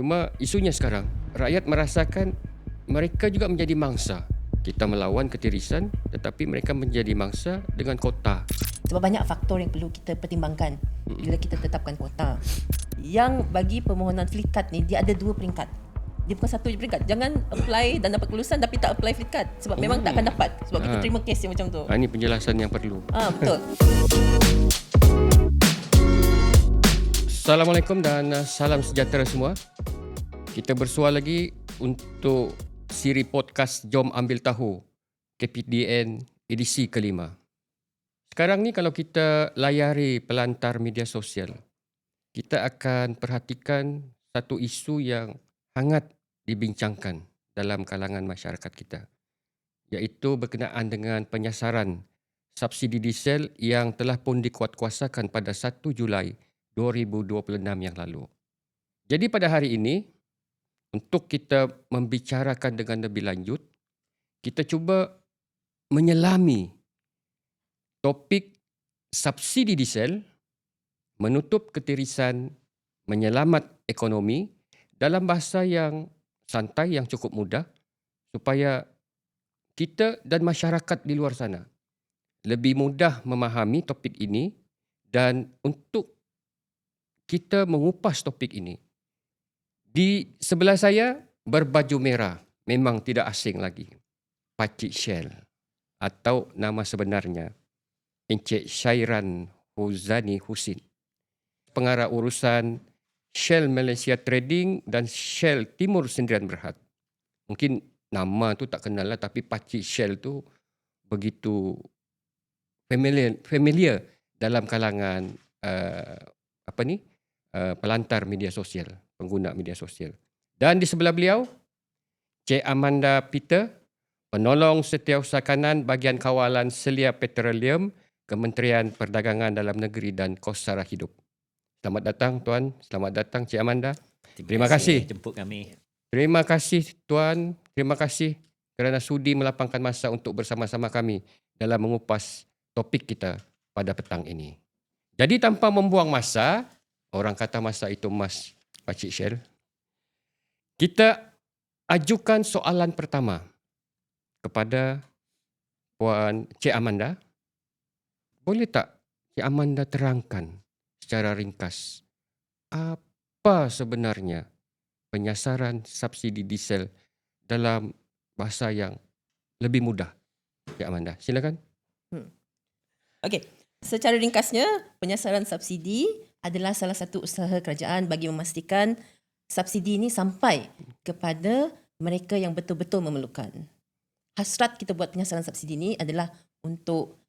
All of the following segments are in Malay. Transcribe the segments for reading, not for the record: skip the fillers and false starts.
Cuma isunya sekarang, rakyat merasakan mereka juga menjadi mangsa. Kita melawan ketirisan tetapi mereka menjadi mangsa dengan kota. Sebab banyak faktor yang perlu kita pertimbangkan bila kita tetapkan kuota. Yang bagi permohonan flight card ni, dia ada 2 peringkat. Dia bukan satu je peringkat. Jangan apply dan dapat kelulusan tapi tak apply flight card. Sebab memang tak akan dapat. Sebab kita terima kes yang macam tu. Ini penjelasan yang perlu. Betul. Assalamualaikum dan salam sejahtera semua. Kita bersua lagi untuk siri podcast Jom Ambil Tahu KPDN edisi kelima. Sekarang ni kalau kita layari pelantar media sosial, kita akan perhatikan satu isu yang hangat dibincangkan dalam kalangan masyarakat kita, iaitu berkenaan dengan penyasaran subsidi diesel yang telah pun dikuatkuasakan pada 1 Julai 2026 yang lalu. Jadi pada hari ini, untuk kita membicarakan dengan lebih lanjut, kita cuba menyelami topik subsidi diesel, menutup ketirisan, menyelamat ekonomi dalam bahasa yang santai, yang cukup mudah, supaya kita dan masyarakat di luar sana lebih mudah memahami topik ini. Dan untuk kita mengupas topik ini, di sebelah saya berbaju merah, memang tidak asing lagi, Pakcik Shell atau nama sebenarnya Encik Syairan Huzani Husin, pengarah urusan Shell Malaysia Trading dan Shell Timur Sendirian Berhad. Mungkin nama tu tak kenal lah, tapi Pakcik Shell tu begitu familiar dalam kalangan pelantar media sosial, pengguna media sosial. Dan di sebelah beliau, Cik Amanda Peter, penolong setiausaha kanan bahagian kawalan Selia Petroleum, Kementerian Perdagangan Dalam Negeri dan Kos Sara Hidup. Selamat datang Tuan, selamat datang Cik Amanda. Terima kasih jemput kami. Terima kasih Tuan, terima kasih kerana sudi melapangkan masa untuk bersama-sama kami dalam mengupas topik kita pada petang ini. Jadi tanpa membuang masa, orang kata masa itu emas, Pakcik Shell, kita ajukan soalan pertama kepada Puan Cik Amanda. Boleh tak Cik Amanda terangkan secara ringkas apa sebenarnya penyasaran subsidi diesel dalam bahasa yang lebih mudah? Cik Amanda, silakan. Okey. Secara ringkasnya, penyasaran subsidi adalah salah satu usaha kerajaan bagi memastikan subsidi ini sampai kepada mereka yang betul-betul memerlukan. Hasrat kita buat penyasaran subsidi ini adalah untuk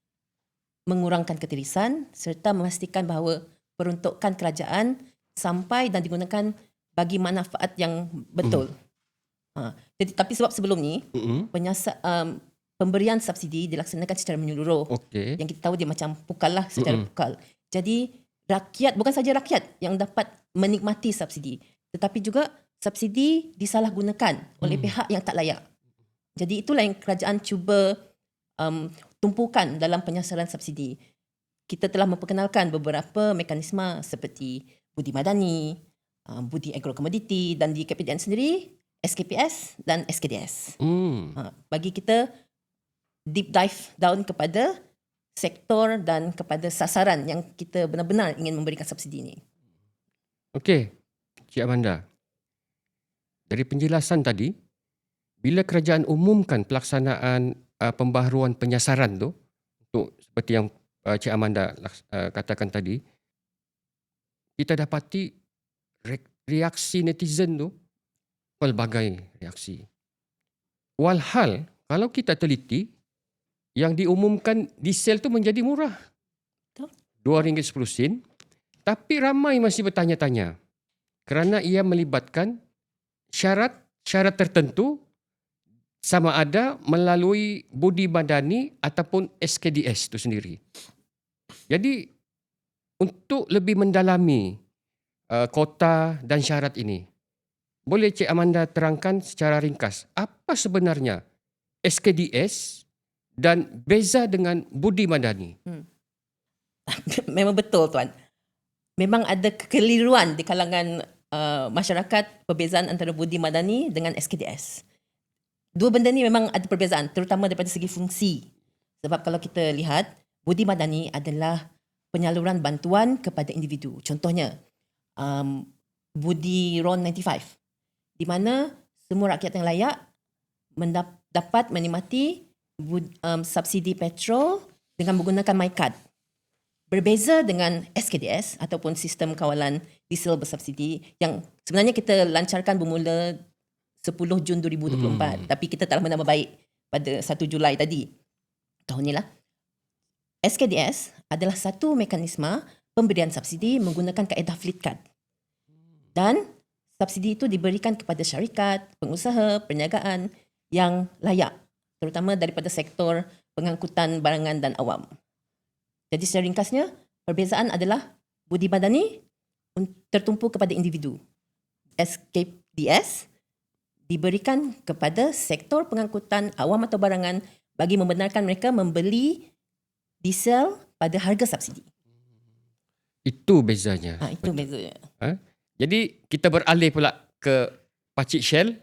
mengurangkan ketirisan serta memastikan bahawa peruntukan kerajaan sampai dan digunakan bagi manfaat yang betul. Jadi tapi sebab sebelum ni pemberian subsidi dilaksanakan secara menyeluruh. Okey. Yang kita tahu dia macam pukal lah, secara pukal. Jadi rakyat, bukan saja rakyat yang dapat menikmati subsidi, tetapi juga subsidi disalahgunakan oleh pihak yang tak layak. Jadi itulah yang kerajaan cuba tumpukan dalam penyasaran subsidi. Kita telah memperkenalkan beberapa mekanisme seperti budi madani, budi agrokomoditi, dan di KPDN sendiri SKPS dan SKDS. Bagi kita deep dive down kepada sektor dan kepada sasaran yang kita benar-benar ingin memberikan subsidi ini. Okey, Cik Amanda. Dari penjelasan tadi, bila kerajaan umumkan pelaksanaan pembaharuan penyasaran tu, untuk seperti yang Cik Amanda katakan tadi, kita dapati reaksi netizen tu pelbagai reaksi. Walhal kalau kita teliti, yang diumumkan diesel tu menjadi murah. Betul. RM2.10, tapi ramai masih bertanya-tanya kerana ia melibatkan syarat tertentu, sama ada melalui budi madani ataupun SKDS itu sendiri. Jadi untuk lebih mendalami kota dan syarat ini, boleh Cik Amanda terangkan secara ringkas apa sebenarnya SKDS dan beza dengan budi madani? Memang betul Tuan. Memang ada kekeliruan di kalangan masyarakat perbezaan antara budi madani dengan SKDS. Dua benda ni memang ada perbezaan, terutama daripada segi fungsi. Sebab kalau kita lihat, budi madani adalah penyaluran bantuan kepada individu. Contohnya, Budi RON 95, di mana semua rakyat yang layak dapat menikmati subsidi petrol dengan menggunakan MyCard. Berbeza dengan SKDS ataupun sistem kawalan diesel bersubsidi yang sebenarnya kita lancarkan bermula 10 Jun 2024, tapi kita telah menambah baik pada 1 Julai tadi. Tahun ni lah. SKDS adalah satu mekanisme pemberian subsidi menggunakan kaedah fleet card. Dan subsidi itu diberikan kepada syarikat, pengusaha, perniagaan yang layak, terutama daripada sektor pengangkutan barangan dan awam. Jadi secara ringkasnya, perbezaan adalah budi madani tertumpu kepada individu. SKDS diberikan kepada sektor pengangkutan awam atau barangan bagi membenarkan mereka membeli diesel pada harga subsidi. Itu bezanya. Itu bezanya. Jadi kita beralih pula ke Pakcik Shell.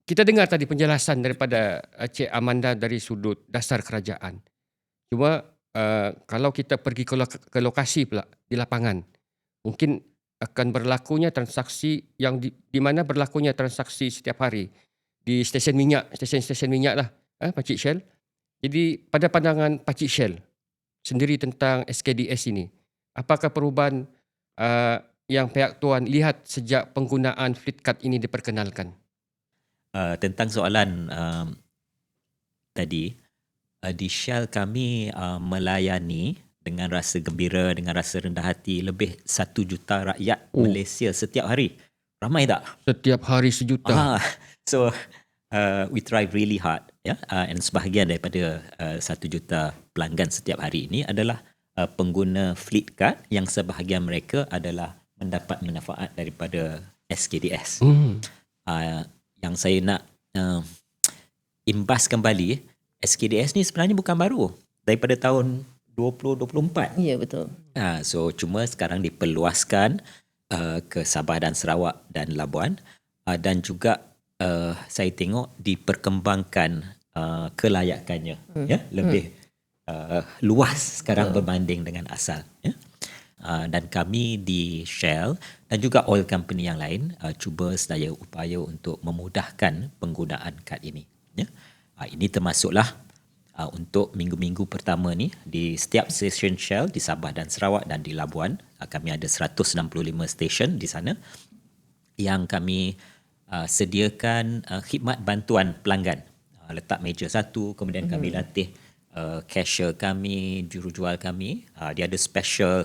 Kita dengar tadi penjelasan daripada Cik Amanda dari sudut dasar kerajaan. Cuma kalau kita pergi ke lokasi pula di lapangan, mungkin akan berlakunya transaksi yang di mana berlakunya transaksi setiap hari di stesen minyak, stesen minyak lah, Pakcik Shell. Jadi pada pandangan Pakcik Shell sendiri tentang SKDS ini, apakah perubahan yang pihak Tuan lihat sejak penggunaan fleet card ini diperkenalkan? Tentang soalan tadi, di Shell kami melayani dengan rasa gembira, dengan rasa rendah hati lebih 1 juta rakyat Malaysia setiap hari. Ramai tak? Setiap hari 1 juta. So we try really hard, and sebahagian daripada 1 juta pelanggan setiap hari ini adalah pengguna fleet card yang sebahagian mereka adalah mendapat manfaat daripada SKDS. Yang saya nak imbas kembali, SKDS ni sebenarnya bukan baru. Daripada tahun 2024. Ya, betul. So cuma sekarang diperluaskan ke Sabah dan Sarawak dan Labuan, dan juga saya tengok diperkembangkan kelayakannya, lebih luas sekarang berbanding dengan asal. Dan kami di Shell dan juga oil company yang lain cuba sedaya upaya untuk memudahkan penggunaan kad ini. Ini termasuklah untuk minggu-minggu pertama ni di setiap stesen Shell di Sabah dan Sarawak dan di Labuan. Kami ada 165 stesen di sana yang kami sediakan khidmat bantuan pelanggan. Letak meja satu, kemudian kami latih cashier kami, jurujual kami. Dia ada special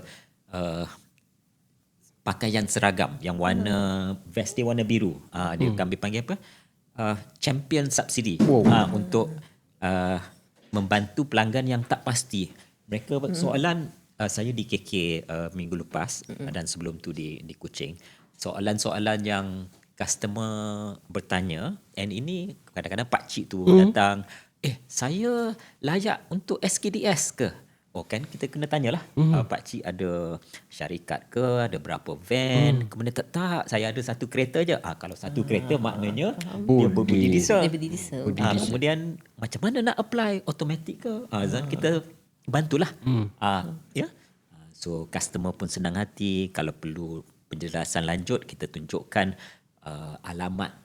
pakaian seragam yang warna vest dia warna biru. Dia kami panggil apa? Champion subsidi. Untuk membantu pelanggan yang tak pasti. Mereka soalan, saya di KK minggu lepas dan sebelum tu di Kuching. Soalan-soalan yang customer bertanya, and ini kadang-kadang pakcik tu datang, saya layak untuk SKDS ke? Oh kan, kita kena tanyalah, pakcik ada syarikat ke, ada berapa van, kemudian tak, saya ada satu kereta je. Kalau satu kereta maknanya dia berbudi diesel. Kemudian macam mana nak apply, automatic ke? Kita bantulah. So customer pun senang hati. Kalau perlu penjelasan lanjut, kita tunjukkan alamat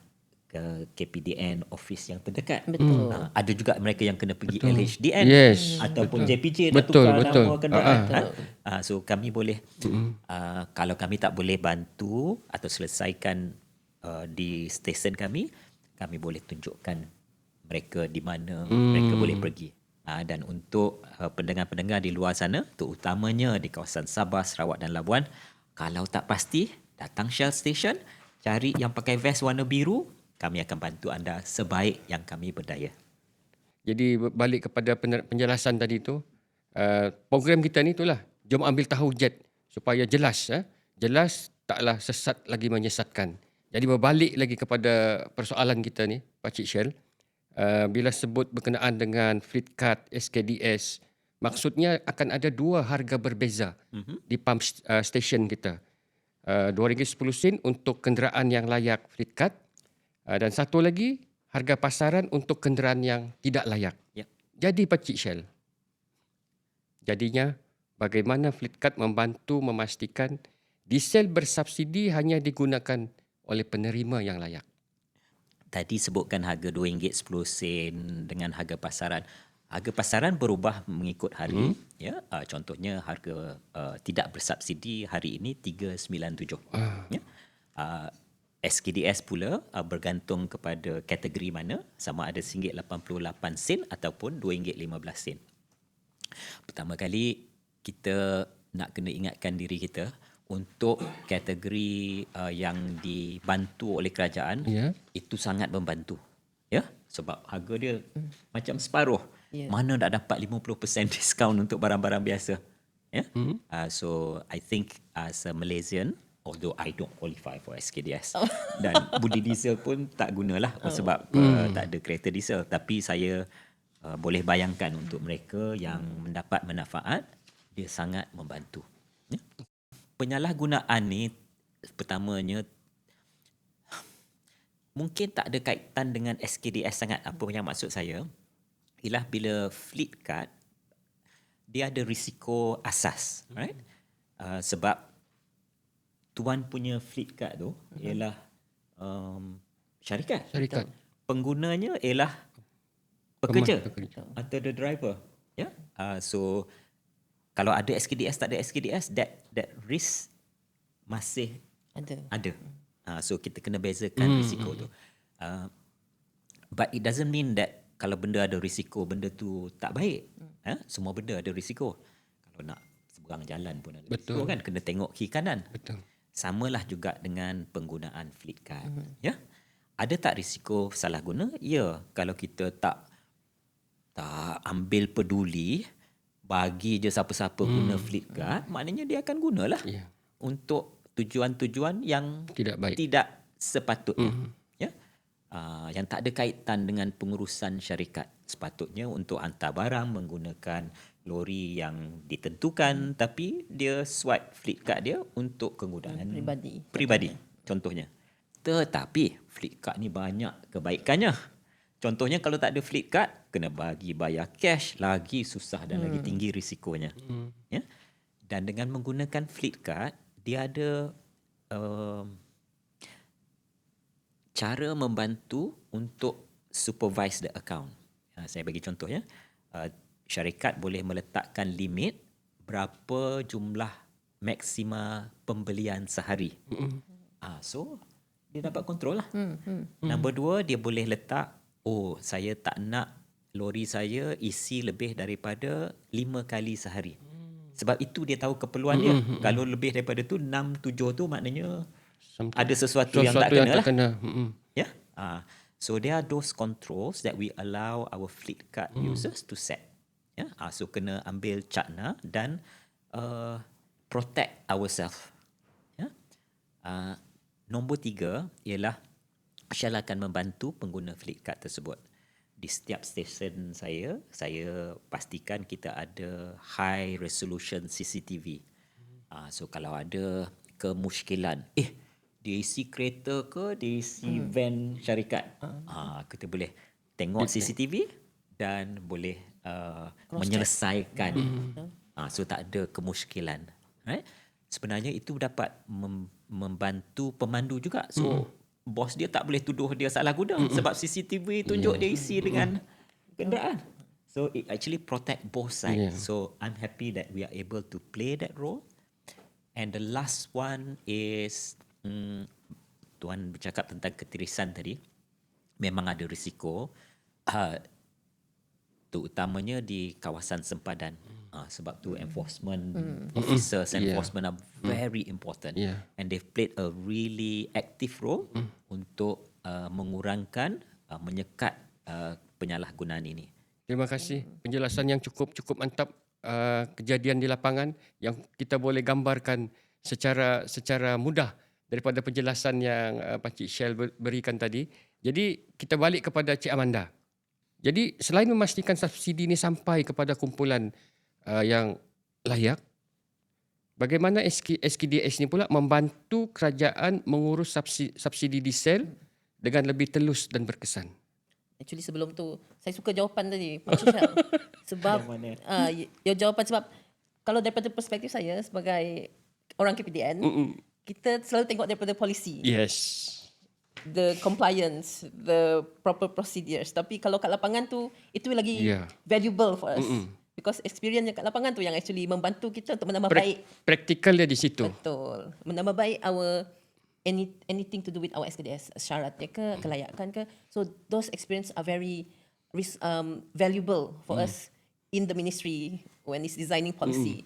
ke KPDN office yang terdekat. Betul. Ada juga mereka yang kena pergi LHDN ataupun JPJ nak Betul. tukar nama kenderaan. So kami boleh, kalau kami tak boleh bantu atau selesaikan di stesen kami boleh tunjukkan mereka di mana mereka boleh pergi. Dan untuk pendengar-pendengar di luar sana, terutamanya di kawasan Sabah, Sarawak dan Labuan, kalau tak pasti, datang Shell Station, cari yang pakai vest warna biru, kami akan bantu anda sebaik yang kami berdaya. Jadi balik kepada penjelasan tadi tu, program kita ni itulah, jom ambil tahu jet supaya jelas, jelas taklah sesat lagi menyesatkan. Jadi berbalik lagi kepada persoalan kita ni, Pakcik Shell, bila sebut berkenaan dengan fleet card SKDS, maksudnya akan ada dua harga berbeza di pump station kita. RM2.10 untuk kenderaan yang layak fleet card. Dan satu lagi, harga pasaran untuk kenderaan yang tidak layak. Ya. Jadi Pakcik Shell, jadinya bagaimana fleet card membantu memastikan diesel bersubsidi hanya digunakan oleh penerima yang layak. Tadi sebutkan harga RM2.10 dengan harga pasaran. Harga pasaran berubah mengikut hari. Ya, contohnya harga tidak bersubsidi hari ini RM397. Ya. SKDS pula bergantung kepada kategori mana, sama ada RM1.88 ataupun RM2.15. Pertama kali kita nak kena ingatkan diri kita untuk kategori yang dibantu oleh kerajaan, Ya. itu sangat membantu. Ya, sebab harga dia macam separuh. Ya. Mana nak dapat 50% diskaun untuk barang-barang biasa. Ya. So I think as a Malaysian, although I don't qualify for SKDS dan budi diesel pun tak gunalah sebab tak ada kereta diesel, tapi saya boleh bayangkan untuk mereka yang mendapat manfaat, dia sangat membantu. Ya. Penyalahgunaan ni pertamanya mungkin tak ada kaitan dengan SKDS sangat. Apa yang maksud saya ialah bila fleet card dia ada risiko asas, right? Sebab tuan punya fleet card tu ialah syarikat. Syarikat. Penggunanya ialah pekerja Pekerja. atau the driver. Ya. So kalau ada SKDS tak ada SKDS, that risk masih ada. So kita kena bezakan risiko tu. But it doesn't mean that kalau benda ada risiko, benda tu tak baik. Semua benda ada risiko. Kalau nak seberang jalan pun ada risiko kan, kena tengok kiri kanan. Betul. Samalah juga dengan penggunaan fleet card. Ya. Ada tak risiko salah guna? Ya, kalau kita tak ambil peduli, bagi je siapa-siapa guna fleet card, maknanya dia akan gunalah Ya. untuk tujuan-tujuan yang Tidak baik. tidak sepatutnya. Ya. Yang tak ada kaitan dengan pengurusan syarikat. Sepatutnya untuk hantar barang menggunakan lori yang ditentukan, tapi dia swipe fleet card dia untuk kegunaan peribadi contohnya. Tetapi fleet card ni banyak kebaikannya. Contohnya kalau tak ada fleet card, kena bayar cash, lagi susah dan lagi tinggi risikonya. Ya. Dan dengan menggunakan fleet card, dia ada cara membantu untuk supervise the account. Saya bagi contoh ya. Syarikat boleh meletakkan limit berapa jumlah maksima pembelian sehari. So dia dapat kontrol lah. Nombor dua, dia boleh letak, saya tak nak lori saya isi lebih daripada 5 kali sehari. Sebab itu dia tahu keperluan dia. Kalau lebih daripada tu 6, 7 tu maknanya ada sesuatu yang tak kena lah. Ya. So there are those controls that we allow our fleet card users to set. Ya. So kena ambil cakna dan protect ourselves. Ya. Nombor 3 ialah Shell akan membantu pengguna fleet card tersebut. Di setiap stesen saya pastikan kita ada high resolution CCTV. So kalau ada kemusykilan, dia isi kereta ke, dia isi van syarikat, kita boleh tengok CCTV dan boleh menyelesaikan. So tak ada kemusykilan. Right? Sebenarnya itu dapat membantu pemandu juga. So bos dia tak boleh tuduh dia salah guna sebab CCTV tunjuk dia isi dengan kenderaan. So it actually protect both sides. So I'm happy that we are able to play that role. And the last one is Tuan bercakap tentang ketirisan tadi. Memang ada risiko, terutamanya di kawasan sempadan. Sebab tu enforcement officers, enforcement are very important. And they've played a really active role untuk mengurangkan, menyekat penyalahgunaan ini. Terima kasih. Penjelasan yang cukup mantap. Kejadian di lapangan yang kita boleh gambarkan secara mudah daripada penjelasan yang Pakcik Shell berikan tadi. Jadi kita balik kepada Cik Amanda. Jadi selain memastikan subsidi ini sampai kepada kumpulan yang layak, bagaimana SKDS ni pula membantu kerajaan mengurus subsidi diesel dengan lebih telus dan berkesan. Actually sebelum tu saya suka jawapan tadi Pak Syal. Sebab your jawapan sebab kalau daripada perspektif saya sebagai orang KPDN, kita selalu tengok daripada polisi. Yes. The compliance, the proper procedures. Tapi kalau kat lapangan tu, itu lagi valuable for us. Because experience yang kat lapangan tu yang actually membantu kita untuk menambah baik. Praktikal dia di situ. Betul. Menambah baik our anything to do with our SKDS, syaratnya ke, kelayakan ke. So those experience are very valuable for us in the ministry when it's designing policy.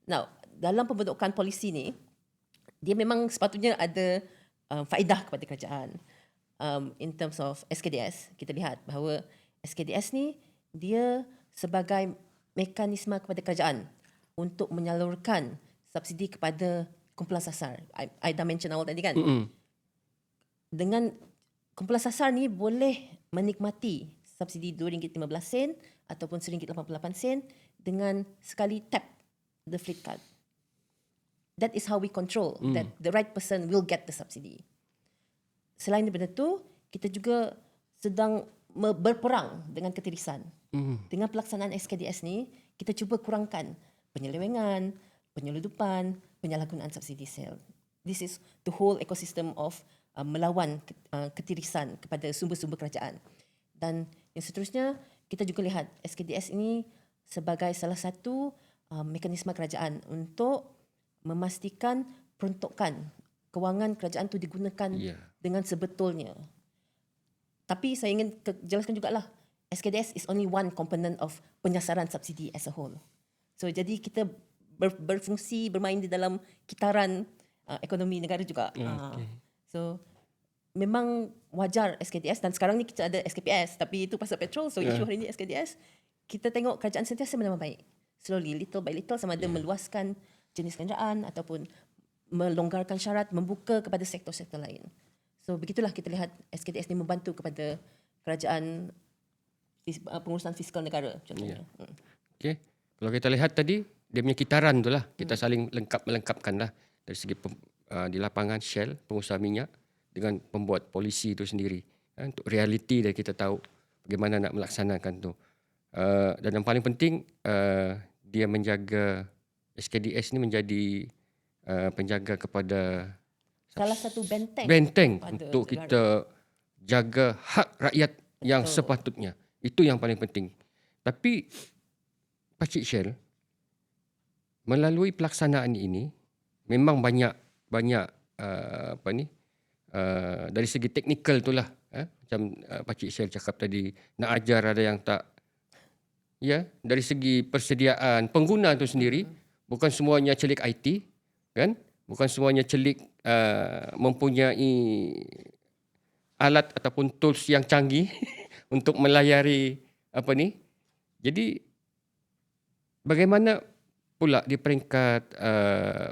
Now, dalam pembentukan polisi ni, dia memang sepatutnya ada faedah kepada kerajaan. In terms of SKDS, kita lihat bahawa SKDS ni dia sebagai mekanisme kepada kerajaan untuk menyalurkan subsidi kepada kumpulan sasar. I dah mention awal tadi kan. Dengan kumpulan sasar ni boleh menikmati subsidi RM2.15 ataupun RM1.88 dengan sekali tap the fleet card. That is how we control that the right person will get the subsidy. Selain daripada itu, kita juga sedang berperang dengan ketirisan. Dengan pelaksanaan SKDS ni, kita cuba kurangkan penyelewengan, penyeludupan, penyalahgunaan subsidi sel. This is the whole ecosystem of melawan ketirisan kepada sumber-sumber kerajaan. Dan yang seterusnya, kita juga lihat SKDS ini sebagai salah satu mekanisme kerajaan untuk memastikan peruntukan kewangan kerajaan itu digunakan dengan sebetulnya. Tapi saya ingin jelaskan jugalah, SKDS is only one component of penyasaran subsidi as a whole. So jadi kita berfungsi, bermain di dalam kitaran ekonomi negara juga. So memang wajar SKDS, dan sekarang ni kita ada SKPS, tapi itu pasal petrol, so isu hari ni SKDS. Kita tengok kerajaan sentiasa menambah baik. Slowly, little by little, sama ada meluaskan jenis kenderaan ataupun melonggarkan syarat, membuka kepada sektor-sektor lain. So begitulah kita lihat SKDS ni membantu kepada kerajaan pengurusan fiskal negara contohnya. Okay. Kalau kita lihat tadi, dia punya kitaran tu lah, kita saling melengkapkan lah dari segi di lapangan Shell, pengusaha minyak, dengan pembuat polisi itu sendiri. Untuk realiti dia kita tahu bagaimana nak melaksanakan tu. Dan yang paling penting, dia menjaga, SKDS ni menjadi penjaga kepada salah satu benteng untuk negara. Kita jaga hak rakyat yang sepatutnya. Itu yang paling penting. Tapi Pakcik Shell, melalui pelaksanaan ini memang banyak dari segi teknikal itulah, macam Pakcik Shell cakap tadi, nak ajar ada yang tak, dari segi persediaan pengguna itu sendiri, bukan semuanya celik IT, kan? Bukan semuanya celik mempunyai alat ataupun tools yang canggih untuk melayari Jadi bagaimana pula di peringkat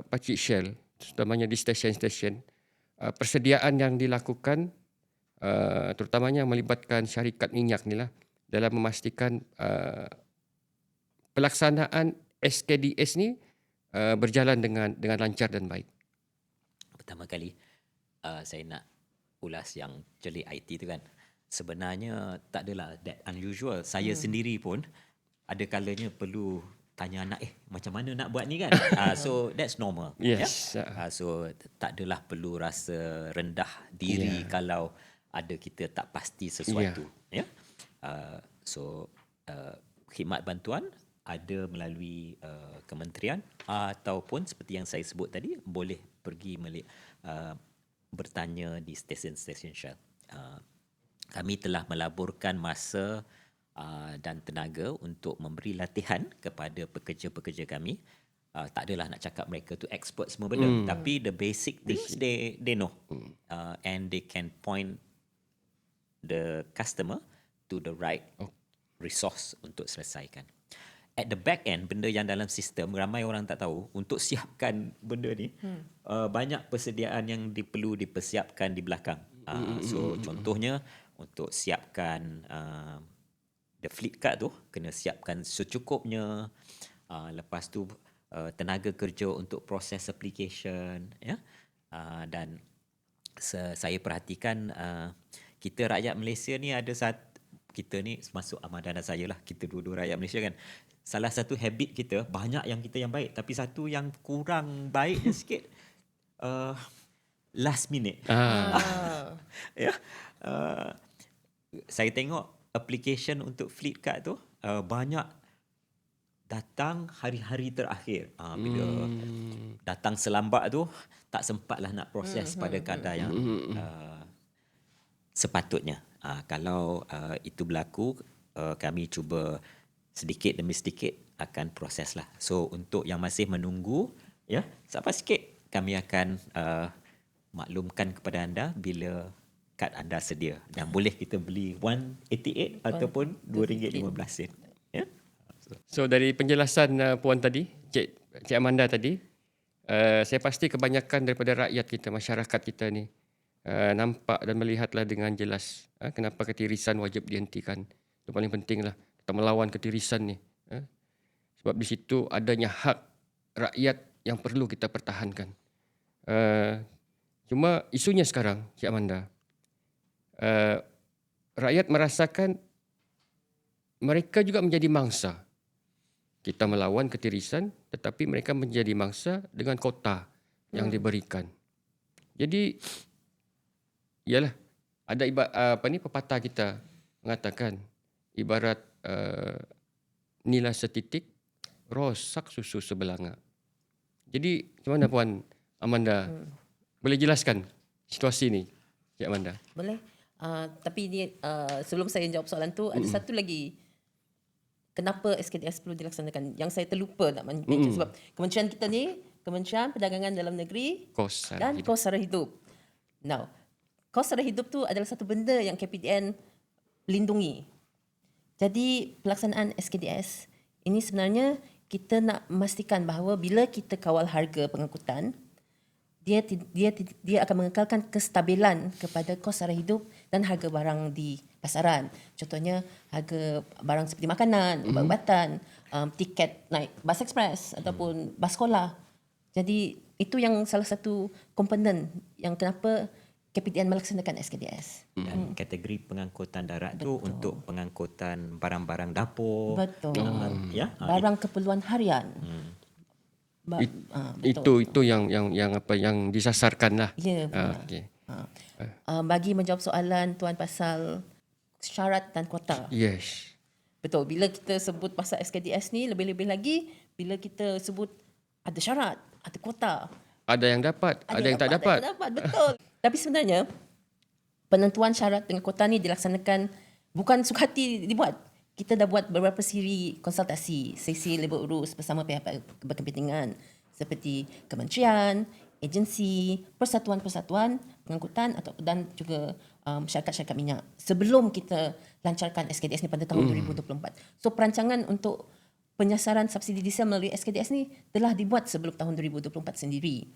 Pakcik Shell, terutamanya di stesen-stesen, persediaan yang dilakukan, terutamanya melibatkan syarikat minyak ni lah, dalam memastikan pelaksanaan SKDS ni berjalan dengan lancar dan baik. Pertama kali saya nak ulas yang celik IT tu kan. Sebenarnya tak adalah that unusual. Saya sendiri pun ada kalanya perlu tanya anak, macam mana nak buat ni kan. So that's normal. Yes. So tak adalah perlu rasa rendah diri kalau ada kita tak pasti sesuatu. So khidmat bantuan ada melalui kementerian ataupun seperti yang saya sebut tadi, boleh pergi bertanya di stesen-stesen Shell. Kami telah melaburkan masa dan tenaga untuk memberi latihan kepada pekerja-pekerja kami. Tak adalah nak cakap mereka tu expert semua benda, tapi the basic things they know, and they can point the customer to the right resource untuk selesaikan. At the back end, benda yang dalam sistem ramai orang tak tahu, untuk siapkan benda ni banyak persediaan yang perlu dipersiapkan di belakang. So contohnya untuk siapkan the fleet card tu kena siapkan secukupnya. Lepas tu tenaga kerja untuk proses application, ya. Dan saya perhatikan kita rakyat Malaysia ni ada kita ni masuk Amadan dan saya lah, kita dua-dua rakyat Malaysia kan. Salah satu habit kita, banyak yang kita yang baik, tapi satu yang kurang baiknya sikit, last minute. Ya. Saya tengok application untuk Flipkart tu banyak datang hari-hari terakhir. Bila datang selambat tu, tak sempatlah nak proses pada kadar yang sepatutnya. Kalau itu berlaku, kami cuba sedikit demi sedikit akan proses lah. So untuk yang masih menunggu, ya, sabar sikit, kami akan maklumkan kepada anda bila kad anda sedia, dan boleh kita beli 188 ataupun RM2.15. Ya. So dari penjelasan Puan tadi, Cik Amanda tadi, saya pasti kebanyakan daripada rakyat kita, masyarakat kita ni nampak dan melihatlah dengan jelas kenapa ketirisan wajib dihentikan. Itu paling penting lah, kita melawan ketirisan ni. Sebab di situ adanya hak rakyat yang perlu kita pertahankan. Cuma isunya sekarang, Cik Amanda, rakyat merasakan mereka juga menjadi mangsa. Kita melawan ketirisan, tetapi mereka menjadi mangsa dengan kota yang diberikan. Jadi, ialah ada pepatah kita mengatakan ibarat nila setitik rosak susu sebelanga. Jadi, macam mana Puan Amanda boleh jelaskan situasi ni, Cik Amanda? Boleh. Tapi ni sebelum saya jawab soalan tu, ada satu lagi. Kenapa SKDS perlu dilaksanakan? Yang saya terlupa nak mention sebab kementerian kita ni, Kementerian Perdagangan Dalam Negeri Kos dan kos sara hidup. Now, kos sara hidup tu adalah satu benda yang KPDN lindungi. Jadi pelaksanaan SKDS ini sebenarnya kita nak memastikan bahawa bila kita kawal harga pengangkutan, dia akan mengekalkan kestabilan kepada kos sara hidup dan harga barang di pasaran. Contohnya harga barang seperti makanan, ubat-ubatan, tiket naik bas ekspres ataupun bas sekolah. Jadi itu yang salah satu komponen yang kenapa KPDN melaksanakan SKDS. Dan kategori pengangkutan darat tu untuk pengangkutan barang-barang dapur. Betul. Ya. Barang keperluan harian. Itu yang disasarkan lah. Ya, benar. Okay. Bagi menjawab soalan Tuan pasal syarat dan kuota. Yes. Betul. Bila kita sebut pasal SKDS ni, lebih-lebih lagi bila kita sebut ada syarat, ada kuota. Ada yang dapat, ada yang tak dapat. Ada yang dapat, betul. Tapi sebenarnya penentuan syarat dengan kuota ni dilaksanakan bukan suka hati dibuat. Kita dah buat beberapa siri konsultasi, sesi labor urus bersama pihak berkepentingan seperti kementerian, agensi, persatuan-persatuan pengangkutan dan juga syarikat-syarikat minyak sebelum kita lancarkan SKDS ni pada tahun 2024. So perancangan untuk penyasaran subsidi diesel melalui SKDS ni telah dibuat sebelum tahun 2024 sendiri.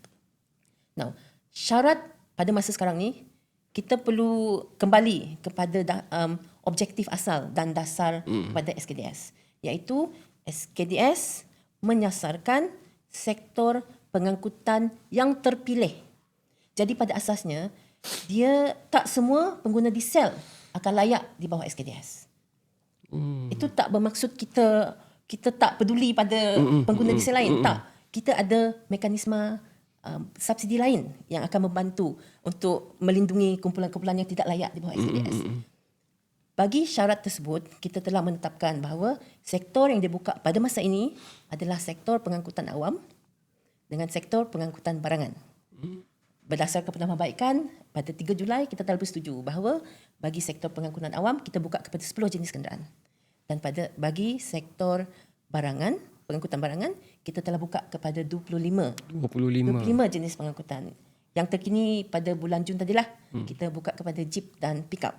Now, syarat pada masa sekarang ni kita perlu kembali kepada objektif asal dan dasar pada SKDS, iaitu SKDS menyasarkan sektor pengangkutan yang terpilih. Jadi pada asasnya dia tak semua pengguna diesel akan layak di bawah SKDS. Itu tak bermaksud kita tak peduli pada pengguna diesel lain. Tak. Kita ada mekanisme subsidi lain yang akan membantu untuk melindungi kumpulan-kumpulan yang tidak layak di bawah SKDS. Bagi syarat tersebut, kita telah menetapkan bahawa sektor yang dibuka pada masa ini adalah sektor pengangkutan awam dengan sektor pengangkutan barangan. Berdasarkan penambahbaikan, pada 3 Julai kita telah bersetuju bahawa bagi sektor pengangkutan awam kita buka kepada 10 jenis kenderaan. Dan bagi sektor barangan, pengangkutan barangan, kita telah buka kepada 25 jenis pengangkutan. Yang terkini pada bulan Jun tadilah, kita buka kepada jeep dan pickup.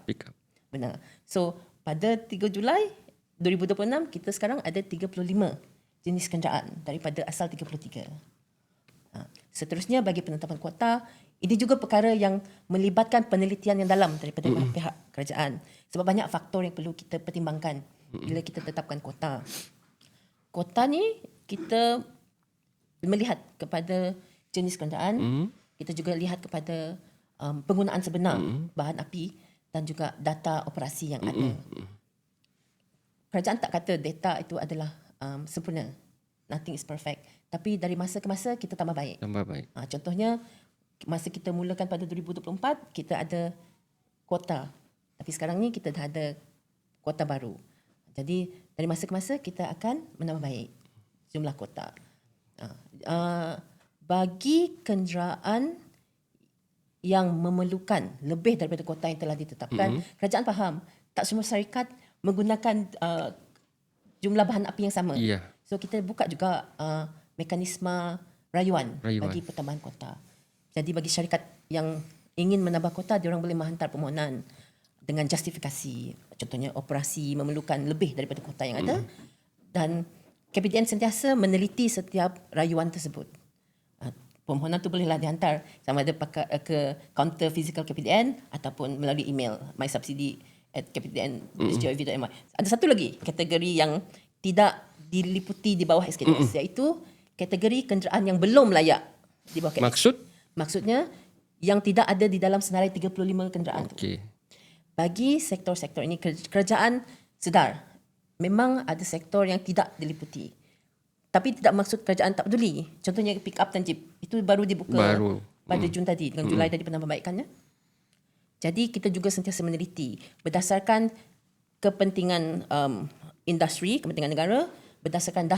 Benar. So, pada 3 Julai 2026, kita sekarang ada 35 jenis kenderaan daripada asal 33. Seterusnya, bagi penetapan kuota, ini juga perkara yang melibatkan penelitian yang dalam daripada pihak kerajaan. Sebab banyak faktor yang perlu kita pertimbangkan bila kita tetapkan kuota. Kuota ni, kita melihat kepada jenis kenderaan, kita juga lihat kepada penggunaan sebenar bahan api dan juga data operasi yang ada. Kerajaan tak kata data itu adalah sempurna. Nothing is perfect. Tapi dari masa ke masa kita tambah baik. Tambah baik. Contohnya masa kita mulakan pada 2024 kita ada kuota. Tapi sekarang ni kita dah ada kuota baru. Jadi dari masa ke masa kita akan menambah baik jumlah kuota. Bagi kenderaan yang memerlukan lebih daripada kuota yang telah ditetapkan, kerajaan faham tak semua syarikat menggunakan jumlah bahan api yang sama. Ya. So kita buka juga mekanisme rayuan bagi pertambahan kuota. Jadi bagi syarikat yang ingin menambah kuota, diorang boleh menghantar permohonan dengan justifikasi. Contohnya operasi memerlukan lebih daripada kuota yang ada, dan KPDN sentiasa meneliti setiap rayuan tersebut. Permohonan tu bolehlah dihantar sama ada ke kaunter fizikal KPDN ataupun melalui email mysubsidi@kpdn.gov.my. Ada satu lagi kategori yang tidak diliputi di bawah SKDS, iaitu kategori kenderaan yang belum layak di bawah KPDN. Maksudnya yang tidak ada di dalam senarai 35 kenderaan. Okey. Bagi sektor-sektor ini, kerajaan sedar memang ada sektor yang tidak diliputi. Tapi tidak maksud kerajaan tak peduli. Contohnya pick up dan jeep. Itu baru dibuka pada Jun tadi. Dengan Julai tadi penambahbaikannya. Jadi kita juga sentiasa meneliti berdasarkan kepentingan industri, kepentingan negara, berdasarkan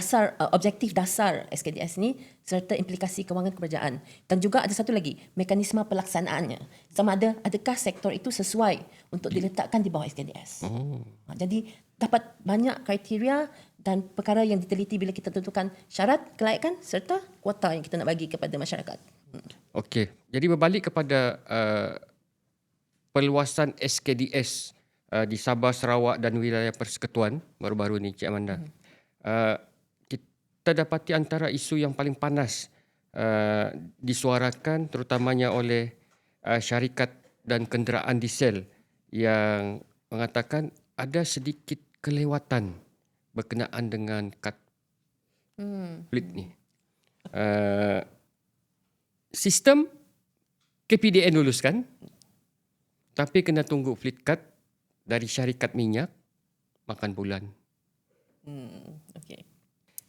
objektif dasar SKDS ni serta implikasi kewangan kerajaan. Dan juga ada satu lagi, mekanisme pelaksanaannya. Sama ada adakah sektor itu sesuai untuk diletakkan di bawah SKDS. Jadi dapat banyak kriteria dan perkara yang diteliti bila kita tentukan syarat kelayakan serta kuota yang kita nak bagi kepada masyarakat. Okey. Jadi berbalik kepada perluasan SKDS di Sabah, Sarawak dan wilayah Persekutuan baru-baru ni, Cik Amanda. Kita dapati antara isu yang paling panas disuarakan terutamanya oleh syarikat dan kenderaan diesel yang mengatakan ada sedikit kelewatan berkenaan dengan kad fleet ni. Sistem KPDN luluskan, tapi kena tunggu fleet card dari syarikat minyak makan bulan. Okay.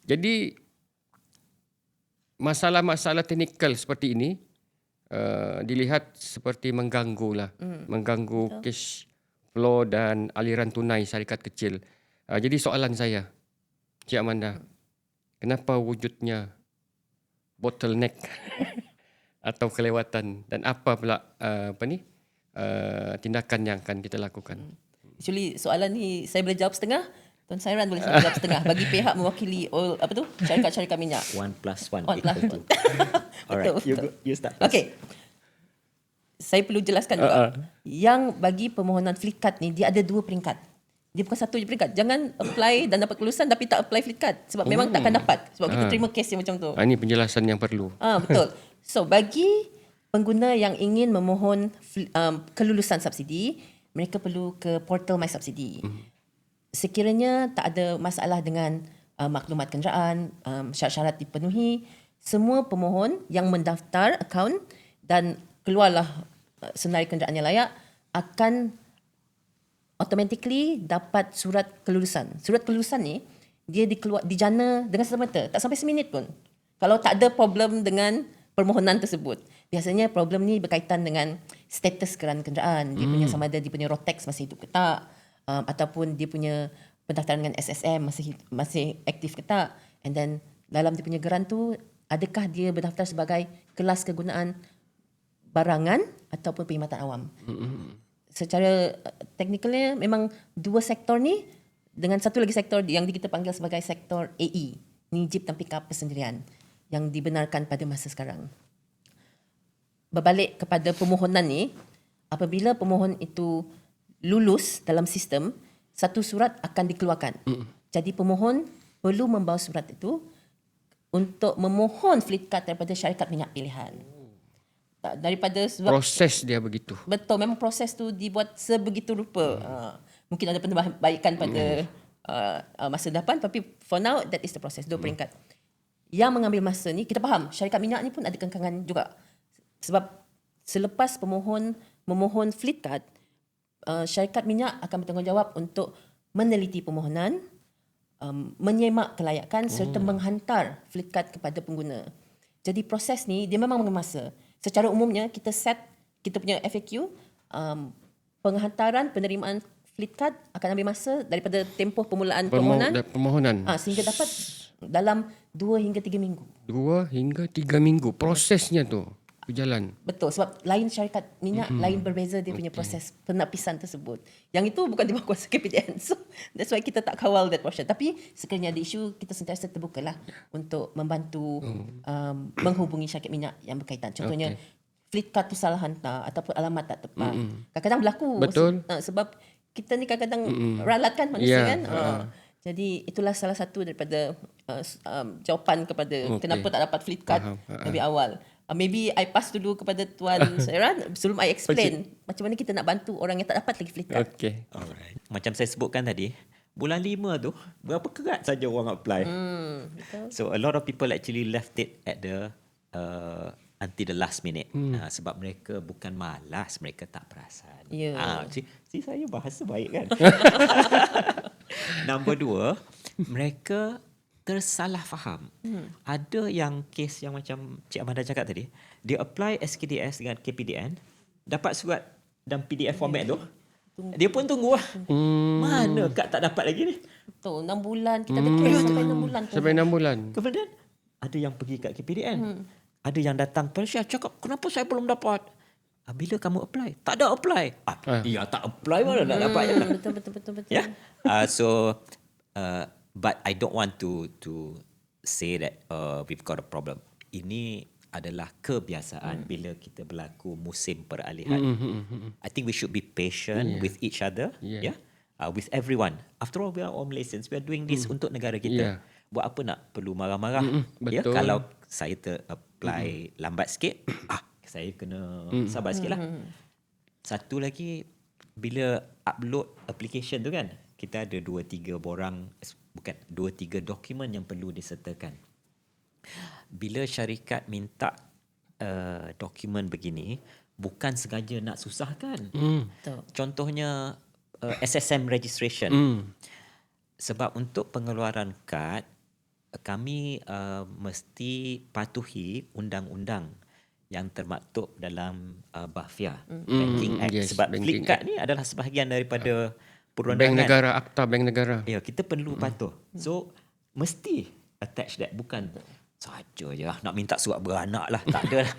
Jadi masalah-masalah teknikal seperti ini dilihat seperti mengganggu cash flow dan aliran tunai syarikat kecil. Jadi soalan saya, Cik Amanda, kenapa wujudnya bottleneck atau kelewatan dan apa pula tindakan yang akan kita lakukan? Actually soalan ni saya boleh jawab setengah, Tuan Sairan boleh jawab setengah bagi pihak mewakili syarikat-syarikat minyak. 1 + 1 1 + 1. Alright, you start first. Okay. Saya perlu jelaskan juga. Yang bagi permohonan fleet card ni, dia ada 2 peringkat. Dia bukan satu je peringkat. Jangan apply dan dapat kelulusan tapi tak apply fleet card. Sebab memang takkan dapat. Sebab kita terima kes yang macam tu. Ini penjelasan yang perlu. Betul. So, bagi pengguna yang ingin memohon kelulusan subsidi, mereka perlu ke portal MySubsidi. Sekiranya tak ada masalah dengan maklumat kenderaan, syarat-syarat dipenuhi, semua pemohon yang mendaftar akaun dan keluarlah senarai kenderaan yang layak akan automatically dapat surat kelulusan. Surat kelulusan ni dia dijana dengan serta-merta, tak sampai seminit pun. Kalau tak ada problem dengan permohonan tersebut. Biasanya problem ni berkaitan dengan status kerana kenderaan. Dia punya sama ada dia punya Rotex masih hidup ke tak, ataupun dia punya pendaftaran dengan SSM masih aktif ke tak. And then dalam dia punya geran tu, adakah dia berdaftar sebagai kelas kegunaan barangan ataupun perkhidmatan awam. Secara teknikalnya memang 2 sektor ni dengan satu lagi sektor yang kita panggil sebagai sektor AE, ni jeep dan pick up persendirian yang dibenarkan pada masa sekarang. Berbalik kepada permohonan ni, apabila pemohon itu lulus dalam sistem, satu surat akan dikeluarkan. Jadi pemohon perlu membawa surat itu untuk memohon fleet card daripada syarikat minyak pilihan. Daripada sebab Proses dia begitu. Betul, memang proses tu dibuat sebegitu rupa. Mungkin ada penambahbaikan pada masa depan, tapi for now that is the process, 2 peringkat. yang mengambil masa ni, kita faham syarikat minyak ni pun ada kengkangan juga. Sebab selepas pemohon memohon fleet card, syarikat minyak akan bertanggungjawab untuk meneliti permohonan, menyemak kelayakan serta menghantar fleet card kepada pengguna. Jadi proses ni dia memang mengambil masa. Secara umumnya kita punya FAQ, penghantaran penerimaan fleet card akan ambil masa daripada tempoh permulaan permohonan. sehingga dapat dalam 2 hingga 3 minggu. 2 hingga 3 minggu prosesnya tu berjalan. Betul, sebab lain syarikat minyak, lain berbeza dia punya proses penapisan tersebut. Yang itu bukan di bawah kuasa KPDN. So that's why kita tak kawal that portion. Tapi sekiranya ada isu, kita sentiasa terbukalah untuk membantu menghubungi syarikat minyak yang berkaitan. Contohnya fleet card tu salah hantar ataupun alamat tak tepat. Kadang-kadang berlaku. Betul. Sebab kita ni kadang-kadang ralat kan manusia kan. Jadi itulah salah satu daripada jawapan kepada kenapa tak dapat fleet card lebih awal. Maybe I pass dulu kepada Tuan Sairan sebelum I explain macam mana kita nak bantu orang yang tak dapat lagi fleet card. Okay. Alright. Macam saya sebutkan tadi, bulan 5 tu berapa kerat saja orang apply. Betul. So a lot of people actually left it at the until the last minute. Sebab mereka bukan malas, mereka tak perasan. Ya. Si saya bahasa baik kan. Nombor 2, mereka tersalah faham. Ada yang kes yang macam Cik Amanda cakap tadi, dia apply SKDS dengan KPDN, dapat surat dalam PDF format tu, dia pun tunggu lah. Mana kat tak dapat lagi ni? Betul, 6 bulan. Kita ada kes sampai 6 bulan. Sampai 6 bulan. Kemudian ada yang pergi kat KPDN. Ada yang datang pada saya cakap, kenapa saya belum dapat? Bila kamu apply? Tak ada apply. Ya tak apply mana nak dapat je lah. Betul. Yeah. But I don't want to say that we've got a problem. Ini adalah kebiasaan bila kita berlaku musim peralihan. I think we should be patient with each other, with everyone. After all, we are all Malaysians. We are doing this untuk negara kita. Buat apa nak perlu marah-marah? Betul. Kalau saya apply lambat sikit, saya kena sabar sikit lah. Satu lagi, bila upload application tu kan, kita ada 2-3 dokumen yang perlu disertakan. Bila syarikat minta dokumen begini, bukan sengaja nak susahkan. Contohnya SSM registration. Sebab untuk pengeluaran kad, kami mesti patuhi undang-undang yang termaktub dalam BAFIA, Banking Act. Yes, Sebab Banking fleet card ni adalah sebahagian daripada perundangan. Bank negara, akta bank negara. Ya, kita perlu patuh. So, mesti attach that. Bukan saja je nak minta surat beranak lah. Tak ada lah.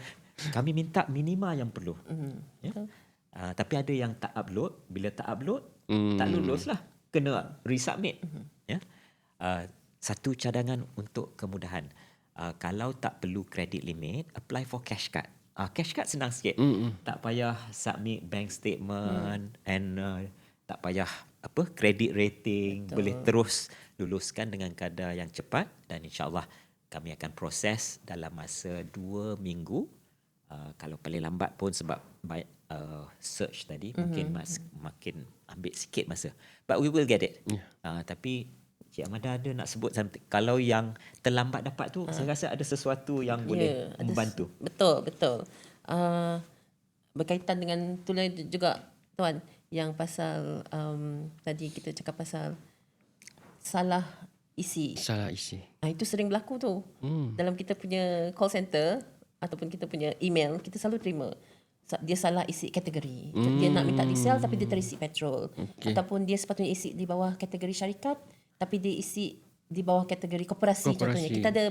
Kami minta minima yang perlu. Tapi ada yang tak upload. Bila tak upload, tak lulus lah. Kena resubmit. Satu cadangan untuk kemudahan. Kalau tak perlu credit limit, apply for cash card. Cash card senang sikit. Tak payah submit bank statement and tak payah credit rating. Boleh terus luluskan dengan kadar yang cepat dan insyaAllah kami akan proses dalam masa 2 minggu. Kalau paling lambat pun sebab search tadi mungkin makin ambil sikit masa. But we will get it. Tapi Cik Amanda ada nak sebut something. Kalau yang terlambat dapat tu, saya rasa ada sesuatu yang boleh membantu. Betul. Berkaitan dengan tulis juga Tuan, yang pasal tadi kita cakap pasal salah isi. Itu sering berlaku tu. Dalam kita punya call center ataupun kita punya email, kita selalu terima dia salah isi kategori. Dia nak minta diesel tapi dia terisi petrol. Ataupun dia sepatutnya isi di bawah kategori syarikat tapi dia isi di bawah kategori koperasi. Contohnya. Kita ada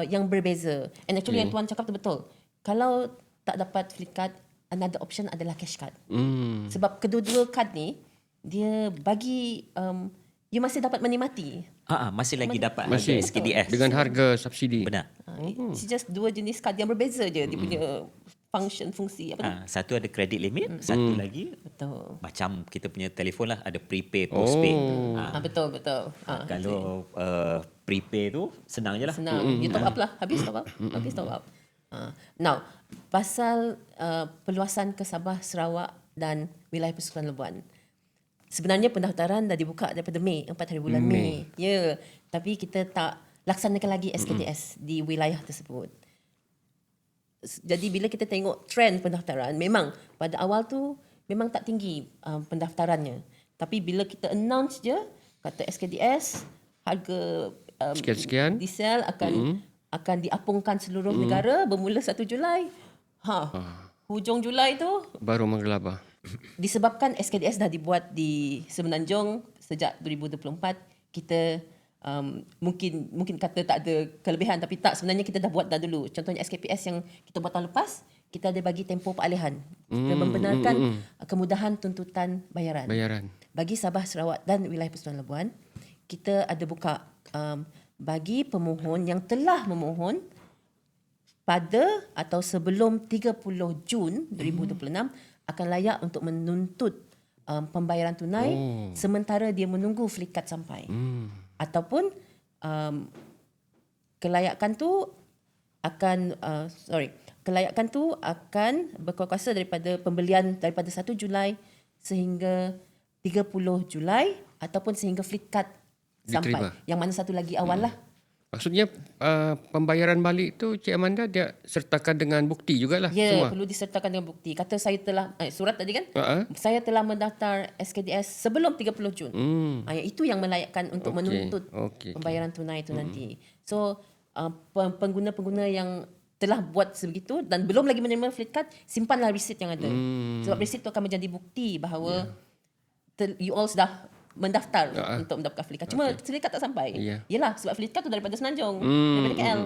yang berbeza. And actually yang Tuan cakap tu betul. Kalau tak dapat fleet card, another option adalah cash card. Sebab kedua-dua kad ni dia bagi you masih dapat menikmati. Masih lagi dapat harga SKDS dengan harga subsidi. Benar. It's just 2 jenis kad yang berbeza je dia punya fungsi apa tu? Satu ada credit limit, satu lagi betul. Macam kita punya telefon lah, ada prepay, postpay. Betul. Kalau prepay tu senang je lah. Senang. You top up lah, habis top up. Now, pasal perluasan ke Sabah, Sarawak dan wilayah Persekutuan Labuan. Sebenarnya pendaftaran dah dibuka daripada Mei, 4 hari bulan Mei. Ya, tapi kita tak laksanakan lagi SKDS di wilayah tersebut. Jadi bila kita tengok trend pendaftaran, memang pada awal tu memang tak tinggi pendaftarannya. Tapi bila kita announce je kata SKDS, harga Sekian-sekian. diesel akan diapungkan seluruh negara bermula 1 Julai. Hujung Julai tu Baru menggelabah. disebabkan SKDS dah dibuat di Semenanjung sejak 2024, kita mungkin kata tak ada kelebihan, tapi tak, sebenarnya kita dah buat dah dulu. Contohnya SKPS yang kita buat tahun lepas, kita ada bagi tempoh peralihan. Kita membenarkan kemudahan tuntutan bayaran. Bagi Sabah, Sarawak dan wilayah Persekutuan Labuan, kita ada buka bagi pemohon yang telah memohon pada atau sebelum 30 Jun 2026 akan layak untuk menuntut pembayaran tunai sementara dia menunggu flikat sampai. Ataupun kelayakan tu akan berkuasa daripada pembelian daripada 1 Julai sehingga 30 Julai ataupun sehingga flikat sampai. Yang mana satu lagi awal lah. Maksudnya pembayaran balik tu Cik Amanda dia sertakan dengan bukti jugalah Ya, semua. perlu disertakan dengan bukti. Kata saya telah surat tadi kan? Saya telah mendaftar SKDS sebelum 30 Jun. Itu yang melayakkan untuk menuntut pembayaran tunai itu nanti. So pengguna-pengguna yang telah buat sebegitu dan belum lagi menerima flight card, simpanlah resit yang ada. Sebab resit tu akan menjadi bukti bahawa you all sudah mendaftar untuk mendapatkan flight card. Cuma flight card tak sampai. Yelah, sebab flight card tu daripada Semenanjung, daripada KL.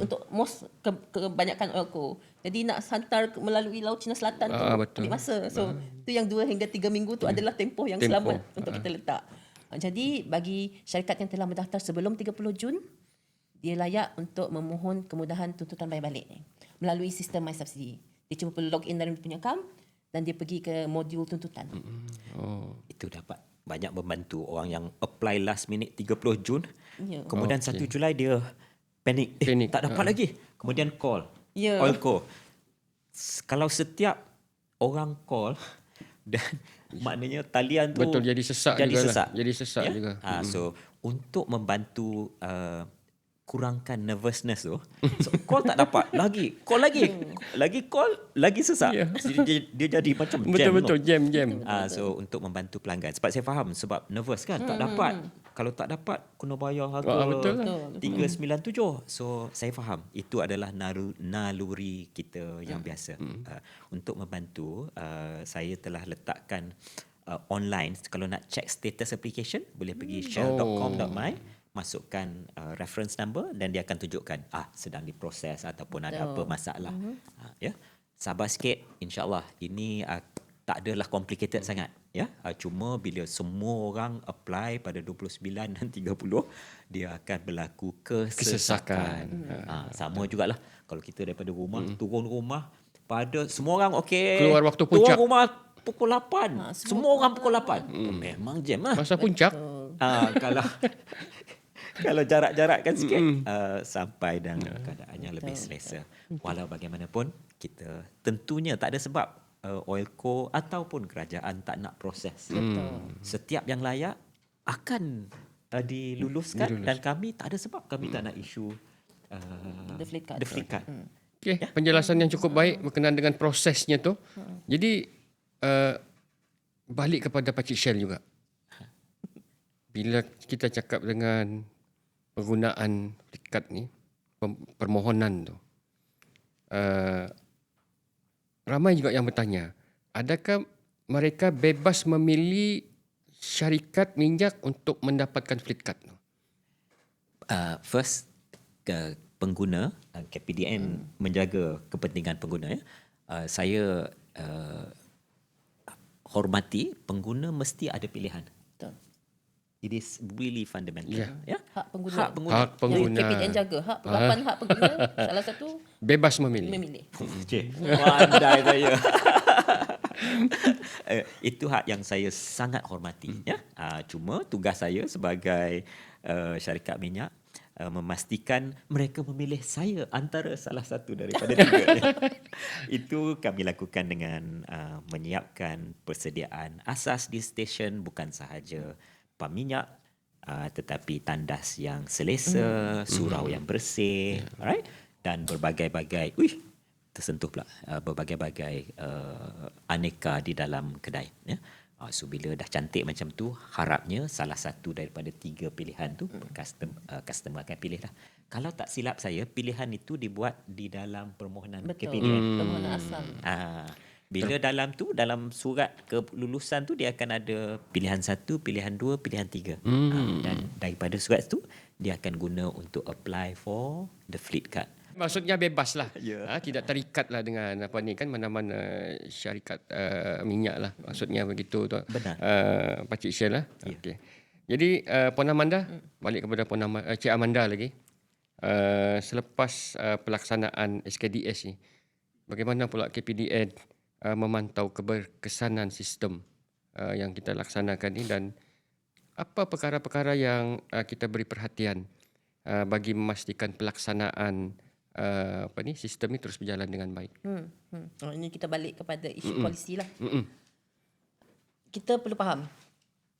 Untuk most kebanyakan Oilco. Jadi nak hantar melalui Laut Cina Selatan tu ambil masa. So tu yang 2 hingga 3 minggu tu adalah tempoh yang selamat untuk kita letak. Jadi bagi syarikat yang telah mendaftar sebelum 30 Jun, dia layak untuk memohon kemudahan tuntutan bayar balik ni melalui sistem MySubsidy. Dia cuma perlu log in dalam dia punya account dan dia pergi ke modul tuntutan. Itu dapat banyak membantu orang yang apply last minute 30 Jun. Kemudian 1 Julai dia panik. Tak dapat lagi. Kemudian call. Oilco. Kalau setiap orang call dan maknanya talian tu betul jadi sesak juga. So untuk membantu kurangkan nervousness tu, so call tak dapat lagi call lagi sesak. Dia jadi macam jam. Jam. So untuk membantu pelanggan, sebab saya faham sebab nervous kan, tak dapat. Kalau tak dapat kena bayar harga 397. So saya faham itu adalah naluri kita yang biasa. Untuk membantu, saya telah letakkan online, kalau nak check status application boleh pergi shell.com.my, masukkan reference number dan dia akan tunjukkan sedang diproses ataupun ada apa masalah. Sabar sikit, insya-Allah. Ini tak adalah complicated sangat, ya. Cuma bila semua orang apply pada 29 dan 30, dia akan berlaku kesesakan. Sama jugalah kalau kita daripada rumah turun rumah, pada semua orang okey, keluar waktu puncak, turun rumah pukul 8. Semua orang pukul 8. Memang jam lah. Masa puncak. Kalau jarak-jarakkan sikit, sampai dan keadaannya lebih selesa. Walau bagaimanapun, kita tentunya tak ada sebab Oilco ataupun kerajaan tak nak proses. Setiap yang layak akan diluluskan dan kami tak ada sebab kami tak nak isu the flight card. Okay, penjelasan yang cukup baik berkenaan dengan prosesnya tu. Jadi balik kepada Pakcik Shell juga. Bila kita cakap dengan penggunaan flight card ni, permohonan tu, ramai juga yang bertanya, adakah mereka bebas memilih syarikat minyak untuk mendapatkan flight card tu? First, pengguna, KPDN menjaga kepentingan pengguna. Saya hormati pengguna mesti ada pilihan. It is really fundamental. Hak pengguna. Hak pengguna. Yang KPDN jaga. Hak pengguna, salah satu bebas memilih. Pandai saya. Itu hak yang saya sangat hormati. Cuma tugas saya sebagai syarikat minyak memastikan mereka memilih saya antara salah satu daripada tiga. Itu kami lakukan dengan menyiapkan persediaan asas di stesen, bukan sahaja pam minyak, tetapi tandas yang selesa, surau yang bersih, alright, dan berbagai-bagai, tersentuh pula, berbagai-bagai aneka di dalam kedai. Ya. So bila dah cantik macam tu, harapnya salah satu daripada 3 pilihan tu customer akan pilih lah. Kalau tak silap saya, pilihan itu dibuat di dalam permohonan Betul. KPDN. Permohonan asal. Bila dalam surat kelulusan tu dia akan ada pilihan 1, pilihan 2, pilihan 3. Dan daripada surat tu dia akan guna untuk apply for the fleet card. Maksudnya bebas lah. Ya. Tidak terikat lah dengan apa ni kan mana-mana syarikat minyak lah. Maksudnya begitu tu. Benar. Pakcik Syel lah. Ya. Okey. Jadi Puan Amanda, balik kepada Cik Amanda lagi. Selepas pelaksanaan SKDS ni, bagaimana pula KPDN memantau keberkesanan sistem yang kita laksanakan ni dan apa perkara-perkara yang kita beri perhatian bagi memastikan pelaksanaan sistem ni terus berjalan dengan baik. Ini kita balik kepada isu polisi lah. Kita perlu faham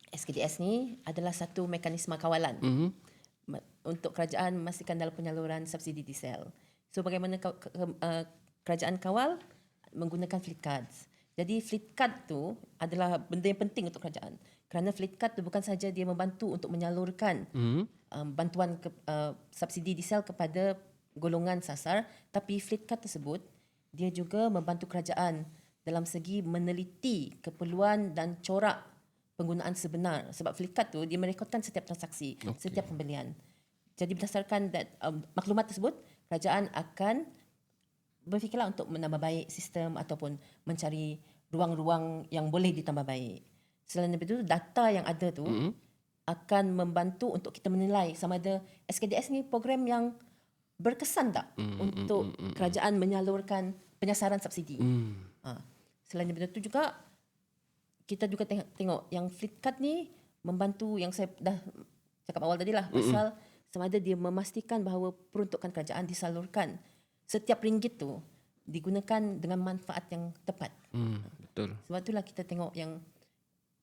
SKDS ni adalah satu mekanisme kawalan untuk kerajaan memastikan dalam penyaluran subsidi diesel. So bagaimana kerajaan kawal menggunakan fleet cards. Jadi fleet card tu adalah benda yang penting untuk kerajaan. Kerana fleet card tu bukan sahaja dia membantu untuk menyalurkan bantuan subsidi diesel kepada golongan sasar, tapi fleet card tersebut dia juga membantu kerajaan dalam segi meneliti keperluan dan corak penggunaan sebenar. Sebab fleet card tu dia merekodkan setiap transaksi, setiap pembelian. Jadi berdasarkan maklumat tersebut, kerajaan akan berfikirlah untuk menambah baik sistem ataupun mencari ruang-ruang yang boleh ditambah baik. Selain daripada itu, data yang ada tu akan membantu untuk kita menilai sama ada SKDS ni program yang berkesan tak untuk kerajaan menyalurkan penyasaran subsidi. Selain daripada itu juga, kita juga tengok yang fleet card ni membantu yang saya dah cakap awal tadi lah, pasal sama ada dia memastikan bahawa peruntukan kerajaan disalurkan setiap ringgit tu digunakan dengan manfaat yang tepat. Betul. Sebab itulah kita tengok yang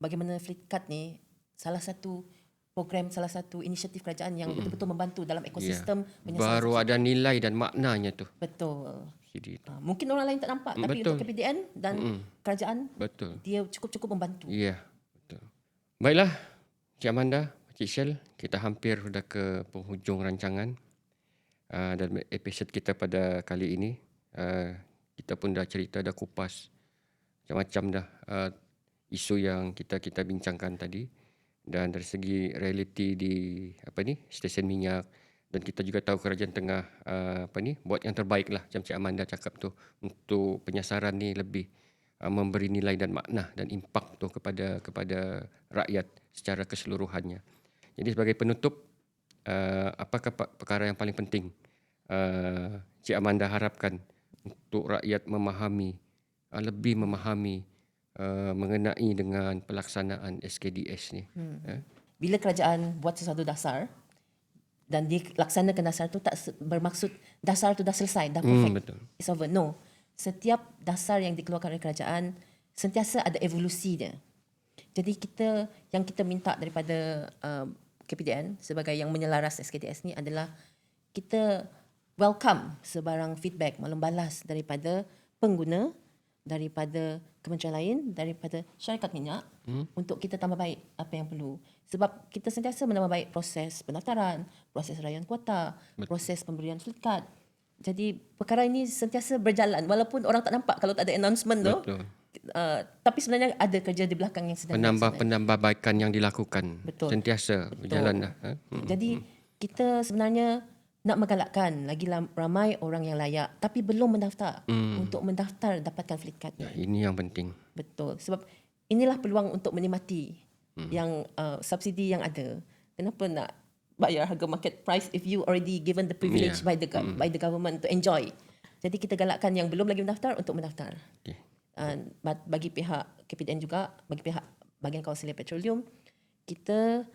bagaimana fleet card ni salah satu program, salah satu inisiatif kerajaan yang betul-betul membantu dalam ekosistem penyasaran baru subsidi. ada nilai dan maknanya tu. Betul. Subsidi tu. Mungkin orang lain tak nampak, tapi Betul. untuk KPDN dan kerajaan Betul. dia cukup-cukup membantu. Ya, betul. Baiklah, Cik Amanda, Cik Syel, kita hampir dah ke penghujung rancangan. Dan episod kita pada kali ini, kita pun dah cerita, dah kupas macam-macam dah isu yang kita bincangkan tadi. Dan dari segi realiti di stesen minyak, dan kita juga tahu kerajaan tengah buat yang terbaik lah, macam Cik Amanda cakap tu, untuk penyasaran ni lebih memberi nilai dan makna dan impak tu kepada rakyat secara keseluruhannya. Jadi sebagai penutup, apakah perkara yang paling penting Cik Amanda harapkan untuk rakyat lebih memahami mengenai dengan pelaksanaan SKDS ni? Bila kerajaan buat sesuatu dasar dan dilaksanakan dasar tu tak bermaksud dasar tu dah selesai, dah perfect. Betul. It's over. No. Setiap dasar yang dikeluarkan oleh kerajaan sentiasa ada evolusi dia. Jadi yang kita minta daripada KPDN sebagai yang menyelaras SKDS ni adalah kita welcome sebarang feedback, maklum balas daripada pengguna, daripada kementerian lain, daripada syarikat minyak untuk kita tambah baik apa yang perlu. Sebab kita sentiasa menambah baik proses pendaftaran, proses rayuan kuota, proses pemberian fleet card. Jadi perkara ini sentiasa berjalan walaupun orang tak nampak kalau tak ada announcement tu. Betul. Tapi sebenarnya ada kerja di belakang yang sedang Penambahbaikan yang dilakukan. Betul. Sentiasa berjalan dah. Jadi kita sebenarnya nak menggalakkan lagi ramai orang yang layak tapi belum mendaftar untuk mendaftar dapatkan fleet card. Ya, ini yang penting. Betul. Sebab inilah peluang untuk menikmati yang subsidi yang ada. Kenapa nak bayar harga market price if you already given the privilege by the government to enjoy. Jadi kita galakkan yang belum lagi mendaftar untuk mendaftar. Okay. Bagi pihak KPDN juga, bagi pihak Bahagian Kawasan Petroleum, kita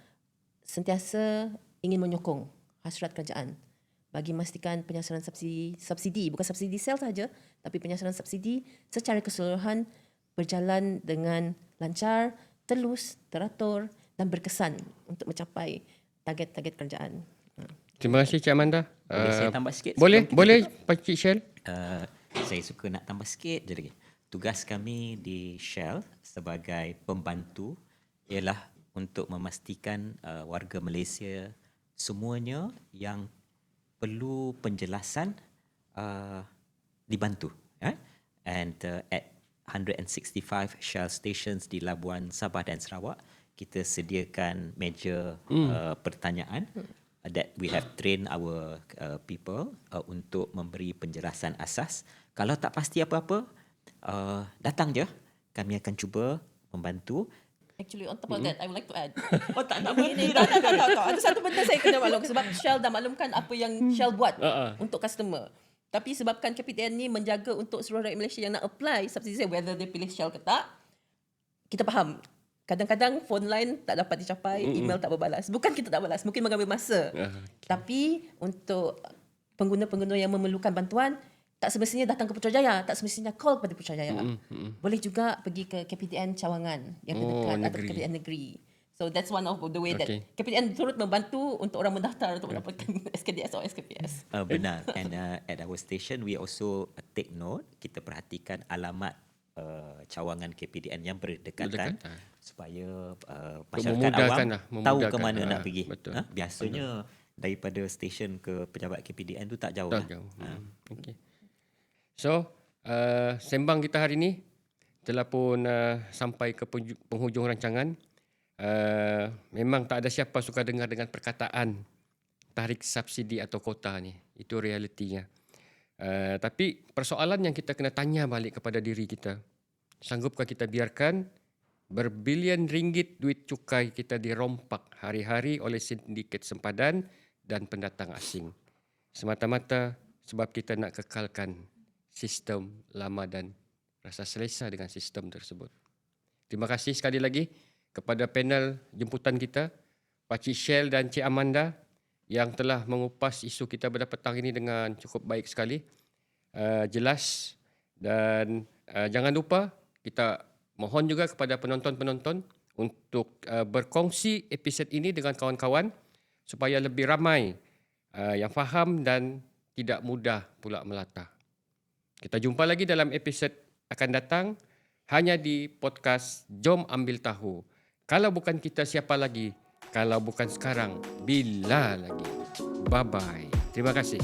sentiasa ingin menyokong hasrat kerajaan bagi memastikan penyasaran subsidi bukan subsidi diesel saja, tapi penyasaran subsidi secara keseluruhan berjalan dengan lancar, telus, teratur dan berkesan untuk mencapai target-target kerajaan. Terima kasih Cik Amanda. Boleh saya tambah sikit? Boleh, sebelum kita boleh tutup? Pakcik Shell. Saya suka nak tambah sikit je lagi. Tugas kami di Shell sebagai pembantu ialah untuk memastikan warga Malaysia semuanya yang perlu penjelasan dibantu. And at 165 Shell stations di Labuan, Sabah dan Sarawak, kita sediakan meja pertanyaan that we have trained our people untuk memberi penjelasan asas. Kalau tak pasti apa-apa, datang je. Kami akan cuba membantu. Actually, on top of that, I would like to add. Oh, tak nak Ini, tak. Ada satu benda saya kena maklum sebab Shell dah maklumkan apa yang Shell buat untuk customer. Tapi sebabkan KPTN ni menjaga untuk seluruh rakyat Malaysia yang nak apply subsidi, whether dia pilih Shell ke tak, kita faham. Kadang-kadang phone line tak dapat dicapai, email tak berbalas. Bukan kita tak balas, mungkin mengambil masa. Tapi untuk pengguna-pengguna yang memerlukan bantuan, tak semestinya datang ke Putrajaya, tak semestinya call kepada Putrajaya. Boleh juga pergi ke KPTN Cawangan yang terdekat atau negeri. KPTN Negeri. So that's one of the way that Okay. KPTN turut membantu untuk orang mendaftar untuk mendapatkan SKDS atau SKPS. Benar. And at our station, we also take note, kita perhatikan alamat cawangan KPDN yang berdekatan supaya masyarakat Memudahkan awam lah, tahu ke memudahkan. mana nak pergi. Betul. Biasanya daripada stesen ke pejabat KPDN tu tak jauh. Tak jauh. Okay. So, sembang kita hari ini telah pun sampai ke penghujung rancangan. Memang tak ada siapa suka dengar dengan perkataan tarik subsidi atau kota ni. Itu realitinya. Tapi persoalan yang kita kena tanya balik kepada diri kita, sanggupkah kita biarkan berbilion ringgit duit cukai kita dirompak hari-hari oleh sindiket sempadan dan pendatang asing, semata-mata sebab kita nak kekalkan sistem lama dan rasa selesa dengan sistem tersebut. Terima kasih sekali lagi kepada panel jemputan kita, Pakcik Shell dan Cik Amanda, yang telah mengupas isu kita pada petang ini dengan cukup baik sekali, jelas, dan jangan lupa kita mohon juga kepada penonton-penonton untuk berkongsi episod ini dengan kawan-kawan supaya lebih ramai yang faham dan tidak mudah pula melata. Kita jumpa lagi dalam episod akan datang hanya di podcast Jom Ambil Tahu. Kalau bukan kita, siapa lagi? Kalau bukan sekarang, bila lagi? Bye-bye. Terima kasih.